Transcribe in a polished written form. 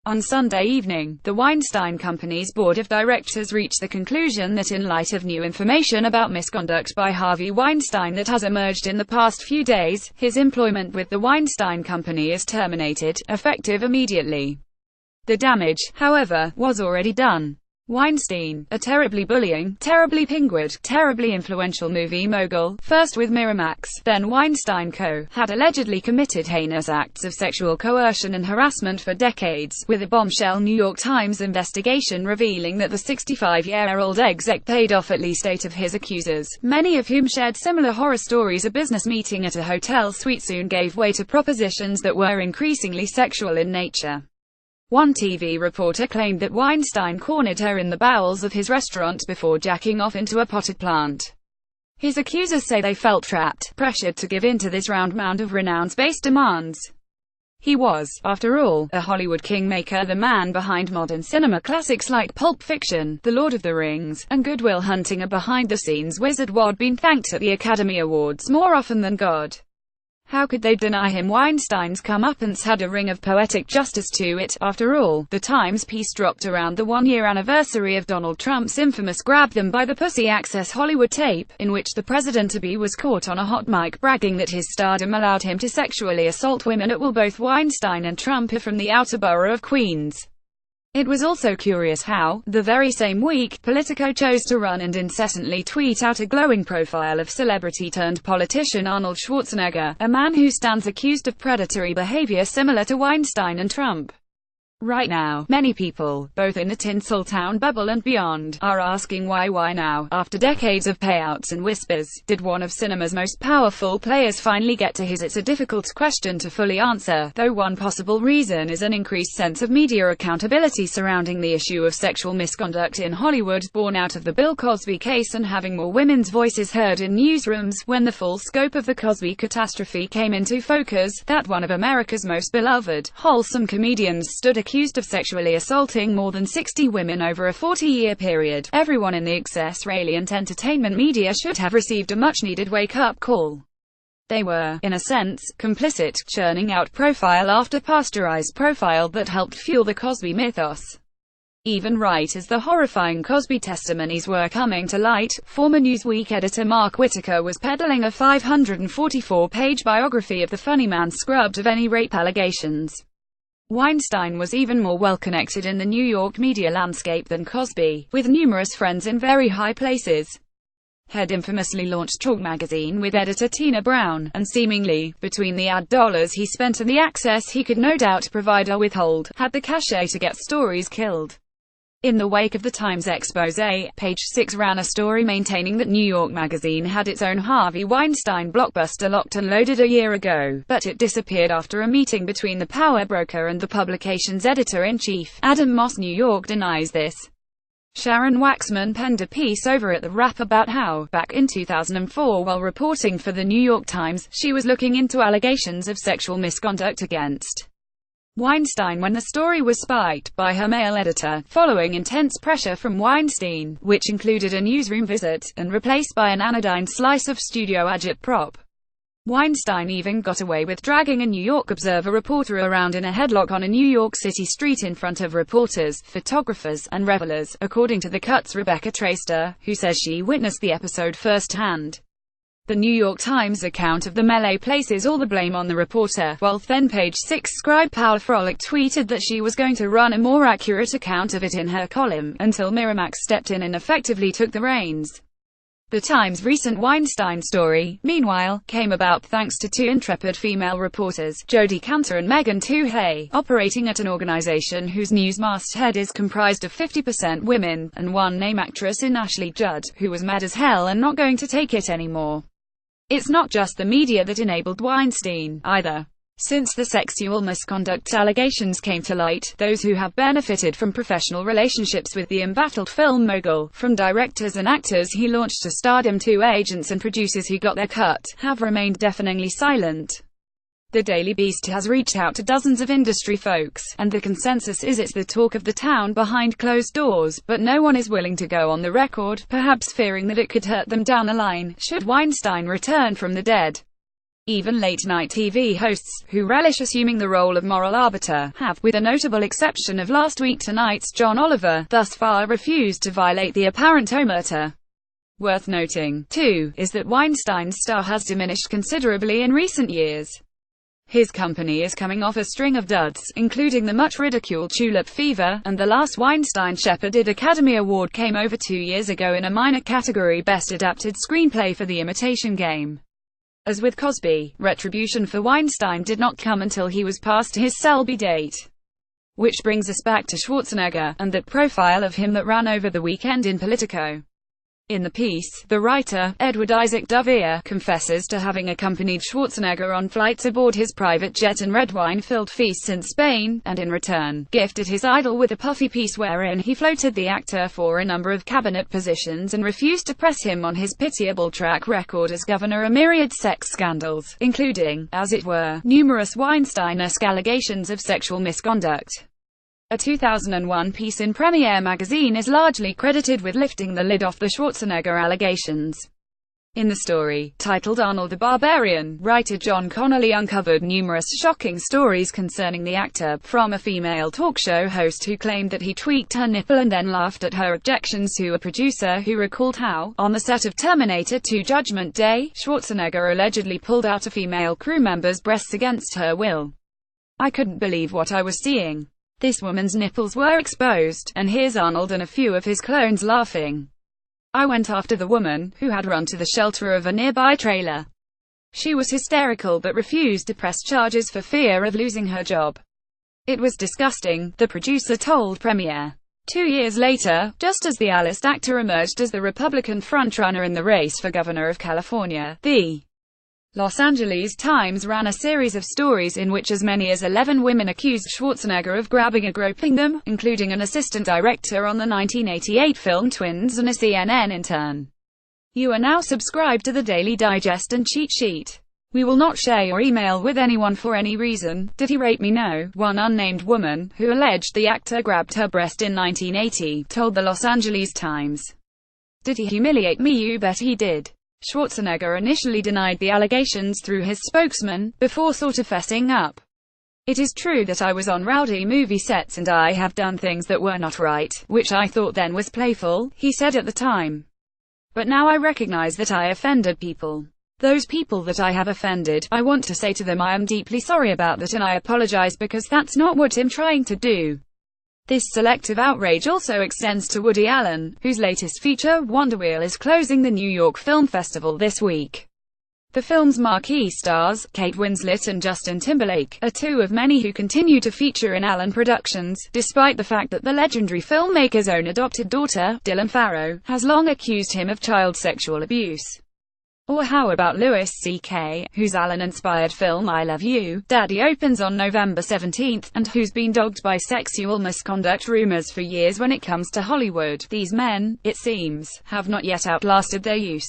On Sunday evening, the Weinstein Company's board of directors reached the conclusion that in light of new information about misconduct by Harvey Weinstein that has emerged in the past few days, his employment with the Weinstein Company is terminated, effective immediately. The damage, however, was already done. Weinstein, a terribly bullying, terribly pinguid, terribly influential movie mogul, first with Miramax, then Weinstein Co., had allegedly committed heinous acts of sexual coercion and harassment for decades, with a bombshell New York Times investigation revealing that the 65-year-old exec paid off at least 8 of his accusers, many of whom shared similar horror stories. A business meeting at a hotel suite soon gave way to propositions that were increasingly sexual in nature. One TV reporter claimed that Weinstein cornered her in the bowels of his restaurant before jacking off into a potted plant. His accusers say they felt trapped, pressured to give in to this round mound of renounce-based demands. He was, after all, a Hollywood kingmaker, the man behind modern cinema classics like Pulp Fiction, The Lord of the Rings, and Good Will Hunting. A behind-the-scenes wizard who'd been thanked at the Academy Awards more often than God. How could they deny him? Weinstein's comeuppance had a ring of poetic justice to it. After all, the Times piece dropped around the one-year anniversary of Donald Trump's infamous Grab Them by the Pussy Access Hollywood tape, in which the president-to-be was caught on a hot mic bragging that his stardom allowed him to sexually assault women at will. Both Weinstein and Trump are from the outer borough of Queens. It was also curious how, the very same week, Politico chose to run and incessantly tweet out a glowing profile of celebrity-turned-politician Arnold Schwarzenegger, a man who stands accused of predatory behavior similar to Weinstein and Trump. Right now, many people, both in the Tinseltown bubble and beyond, are asking why now, after decades of payouts and whispers, did one of cinema's most powerful players finally get to his? It's a difficult question to fully answer, though one possible reason is an increased sense of media accountability surrounding the issue of sexual misconduct in Hollywood, born out of the Bill Cosby case and having more women's voices heard in newsrooms. When the full scope of the Cosby catastrophe came into focus, that one of America's most beloved, wholesome comedians stood accused of sexually assaulting more than 60 women over a 40-year period. Everyone in the excess-reliant entertainment media should have received a much-needed wake-up call. They were, in a sense, complicit, churning out profile after pasteurized profile that helped fuel the Cosby mythos. Even right as the horrifying Cosby testimonies were coming to light, former Newsweek editor Mark Whitaker was peddling a 544-page biography of the funny man scrubbed of any rape allegations. Weinstein was even more well-connected in the New York media landscape than Cosby, with numerous friends in very high places. Had infamously launched Talk magazine with editor Tina Brown, and seemingly, between the ad dollars he spent and the access he could no doubt provide or withhold, had the cachet to get stories killed. In the wake of the Times exposé, Page 6 ran a story maintaining that New York Magazine had its own Harvey Weinstein blockbuster locked and loaded a year ago, but it disappeared after a meeting between the power broker and the publication's editor-in-chief. Adam Moss. New York denies this. Sharon Waxman penned a piece over at The Wrap about how, back in 2004 while reporting for the New York Times, she was looking into allegations of sexual misconduct against Weinstein when the story was spiked by her male editor, following intense pressure from Weinstein, which included a newsroom visit, and replaced by an anodyne slice of studio agitprop. Weinstein even got away with dragging a New York Observer reporter around in a headlock on a New York City street in front of reporters, photographers, and revelers, according to The Cut's Rebecca Traister, who says she witnessed the episode firsthand. The New York Times account of the melee places all the blame on the reporter, while then Page 6 scribe Paula Frolic tweeted that she was going to run a more accurate account of it in her column, until Miramax stepped in and effectively took the reins. The Times' recent Weinstein story, meanwhile, came about thanks to two intrepid female reporters, Jodi Kantor and Megan Twohey, operating at an organization whose news masthead is comprised of 50% women, and one name actress in Ashley Judd, who was mad as hell and not going to take it anymore. It's not just the media that enabled Weinstein, either. Since the sexual misconduct allegations came to light, those who have benefited from professional relationships with the embattled film mogul, from directors and actors he launched to stardom to agents and producers who got their cut, have remained deafeningly silent. The Daily Beast has reached out to dozens of industry folks, and the consensus is it's the talk of the town behind closed doors, but no one is willing to go on the record, perhaps fearing that it could hurt them down the line, should Weinstein return from the dead. Even late-night TV hosts, who relish assuming the role of moral arbiter, have, with the notable exception of Last Week Tonight's John Oliver, thus far refused to violate the apparent omerta. Worth noting, too, is that Weinstein's star has diminished considerably in recent years. His company is coming off a string of duds, including the much-ridiculed Tulip Fever, and the last Weinstein-shepherded Academy Award came over 2 years ago in a minor category Best Adapted Screenplay for The Imitation Game. As with Cosby, retribution for Weinstein did not come until he was past his Selby date. Which brings us back to Schwarzenegger, and that profile of him that ran over the weekend in Politico. In the piece, the writer, Edward Isaac Dovere, confesses to having accompanied Schwarzenegger on flights aboard his private jet and red wine-filled feasts in Spain, and in return, gifted his idol with a puffy piece wherein he floated the actor for a number of cabinet positions and refused to press him on his pitiable track record as governor a myriad sex scandals, including, as it were, numerous Weinstein-esque allegations of sexual misconduct. A 2001 piece in Premiere magazine is largely credited with lifting the lid off the Schwarzenegger allegations. In the story, titled Arnold the Barbarian, writer John Connolly uncovered numerous shocking stories concerning the actor, from a female talk show host who claimed that he tweaked her nipple and then laughed at her objections to a producer who recalled how, on the set of Terminator 2 Judgment Day, Schwarzenegger allegedly pulled out a female crew member's breasts against her will. "I couldn't believe what I was seeing. This woman's nipples were exposed, and here's Arnold and a few of his clones laughing. I went after the woman, who had run to the shelter of a nearby trailer. She was hysterical but refused to press charges for fear of losing her job. It was disgusting," the producer told Premiere. 2 years later, just as the A-list actor emerged as the Republican frontrunner in the race for governor of California, the Los Angeles Times ran a series of stories in which as many as 11 women accused Schwarzenegger of grabbing and groping them, including an assistant director on the 1988 film Twins and a CNN intern. You are now subscribed to the Daily Digest and Cheat Sheet. We will not share your email with anyone for any reason. Did he rape me? No. One unnamed woman, who alleged the actor grabbed her breast in 1980, told the Los Angeles Times. Did he humiliate me? You bet he did. Schwarzenegger initially denied the allegations through his spokesman, before sort of fessing up. It is true that I was on rowdy movie sets and I have done things that were not right, which I thought then was playful, he said at the time. But now I recognize that I offended people. Those people that I have offended, I want to say to them I am deeply sorry about that and I apologize because that's not what I'm trying to do. This selective outrage also extends to Woody Allen, whose latest feature, Wonder Wheel, is closing the New York Film Festival this week. The film's marquee stars, Kate Winslet and Justin Timberlake, are two of many who continue to feature in Allen Productions, despite the fact that the legendary filmmaker's own adopted daughter, Dylan Farrow, has long accused him of child sexual abuse. Or how about Louis C.K., whose Allen-inspired film I Love You, Daddy opens on November 17, and who's been dogged by sexual misconduct rumors for years when it comes to Hollywood. These men, it seems, have not yet outlasted their use.